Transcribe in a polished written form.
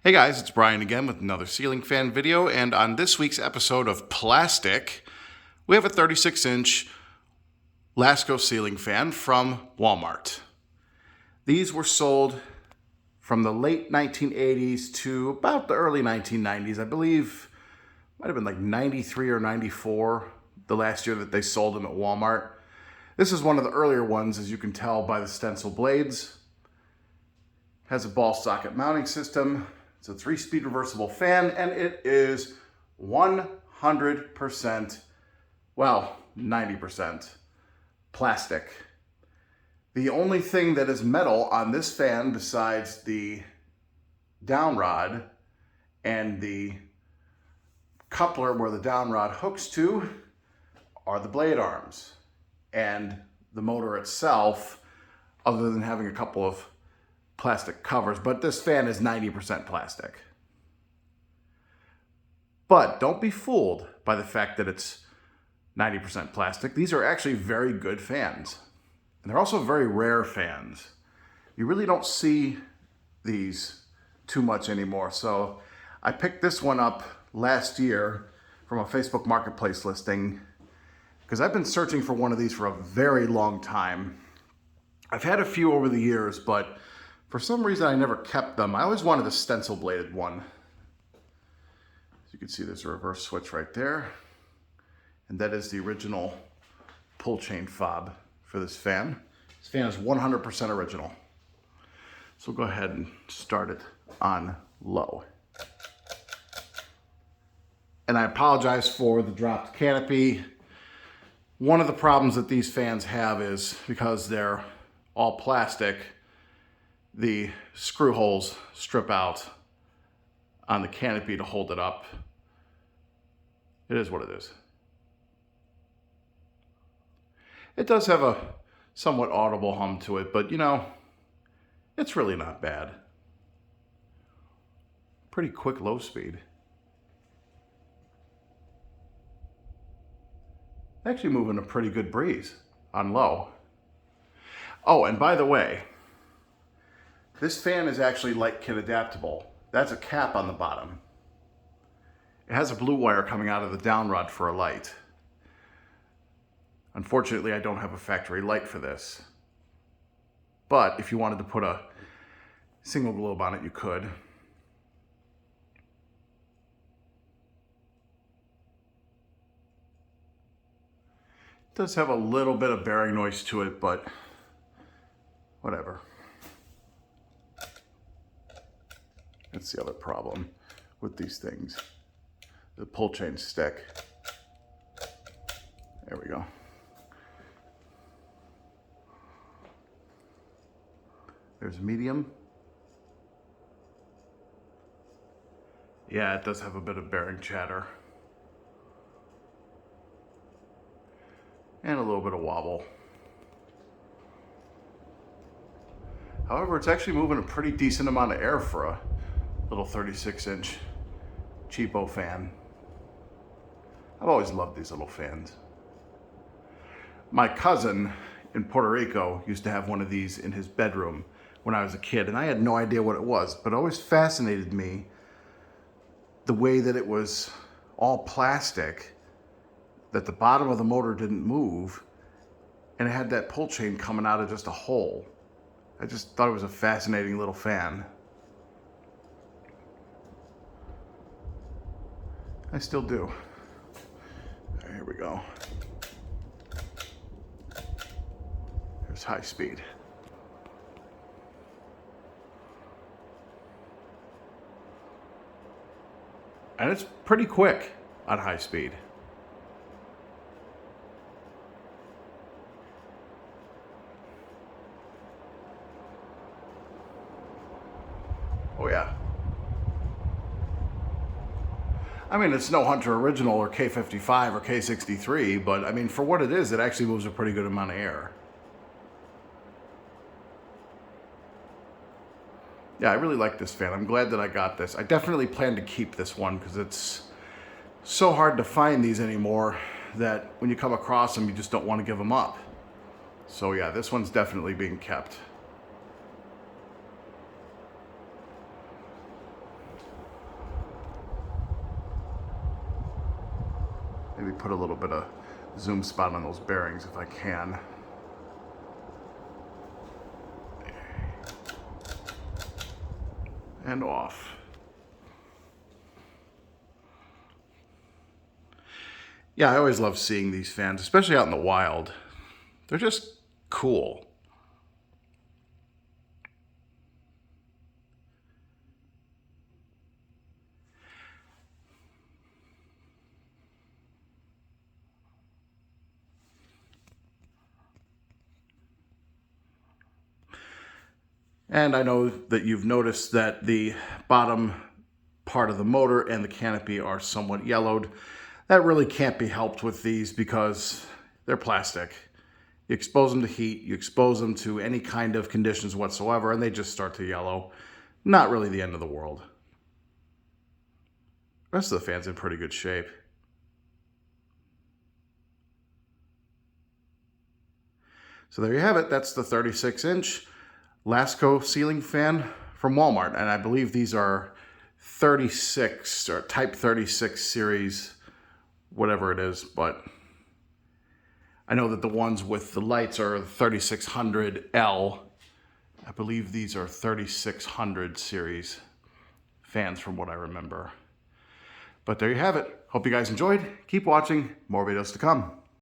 Hey guys, it's Brian again with another ceiling fan video, and on this week's episode of Plastic, we have a 36-inch Lasko ceiling fan from Walmart. These were sold from the late 1980s to about the early 1990s. I believe it might have been like 93 or 94, the last year that they sold them at Walmart. This is one of the earlier ones, as you can tell by the stencil blades. Has a ball socket mounting system. It's a 3-speed reversible fan, and it is 100%, well, 90% plastic. The only thing that is metal on this fan besides the down rod and the coupler where the down rod hooks to are the blade arms. And the motor itself, other than having a couple of plastic covers, but this fan is 90% plastic. But don't be fooled by the fact that it's 90% plastic. These are actually very good fans. And they're also very rare fans. You really don't see these too much anymore. So I picked this one up last year from a Facebook Marketplace listing because I've been searching for one of these for a very long time. I've had a few over the years, but for some reason, I never kept them. I always wanted a stencil bladed one. As you can see, there's a reverse switch right there. And that is the original pull chain fob for this fan. This fan is 100% original. So we'll go ahead and start it on low. And I apologize for the dropped canopy. One of the problems that these fans have is because they're all plastic, the screw holes strip out on the canopy to hold it up. It is what it is. It does have a somewhat audible hum to it, but you know, it's really not bad. Pretty quick low speed. Actually moving a pretty good breeze on low. Oh, and by the way, this fan is actually light kit adaptable. That's a cap on the bottom. It has a blue wire coming out of the down rod for a light. Unfortunately, I don't have a factory light for this. But if you wanted to put a single globe on it, you could. It does have a little bit of bearing noise to it, but whatever. That's the other problem with these things. The pull chain stick. There we go. There's medium. Yeah, it does have a bit of bearing chatter. And a little bit of wobble. However, it's actually moving a pretty decent amount of air for a little 36-inch cheapo fan. I've always loved these little fans. My cousin in Puerto Rico used to have one of these in his bedroom when I was a kid, and I had no idea what it was, but it always fascinated me the way that it was all plastic, that the bottom of the motor didn't move, and it had that pull chain coming out of just a hole. I just thought it was a fascinating little fan. I still do. Here we go. There's high speed. And it's pretty quick on high speed. Oh yeah. I mean, it's no Hunter Original or K55 or K63, but I mean, for what it is, it actually moves a pretty good amount of air. Yeah, I really like this fan. I'm glad that I got this. I definitely plan to keep this one because it's so hard to find these anymore that when you come across them, you just don't want to give them up. So yeah, this one's definitely being kept. maybe put a little bit of zoom spot on those bearings if I can. And off. Yeah, I always love seeing these fans, especially out in the wild. They're just cool. And I know that you've noticed that the bottom part of the motor and the canopy are somewhat yellowed. That really can't be helped with these because they're plastic. You expose them to heat, you expose them to any kind of conditions whatsoever, and they just start to yellow. Not really the end of the world. The rest of the fan's in pretty good shape. So there you have it. That's the 36-inch Lasko ceiling fan from Walmart. And I believe these are 36 or type 36 series, whatever it is. But I know that the ones with the lights are 3600L. I believe these are 3600 series fans from what I remember. But there you have it. Hope you guys enjoyed. Keep watching. More videos to come.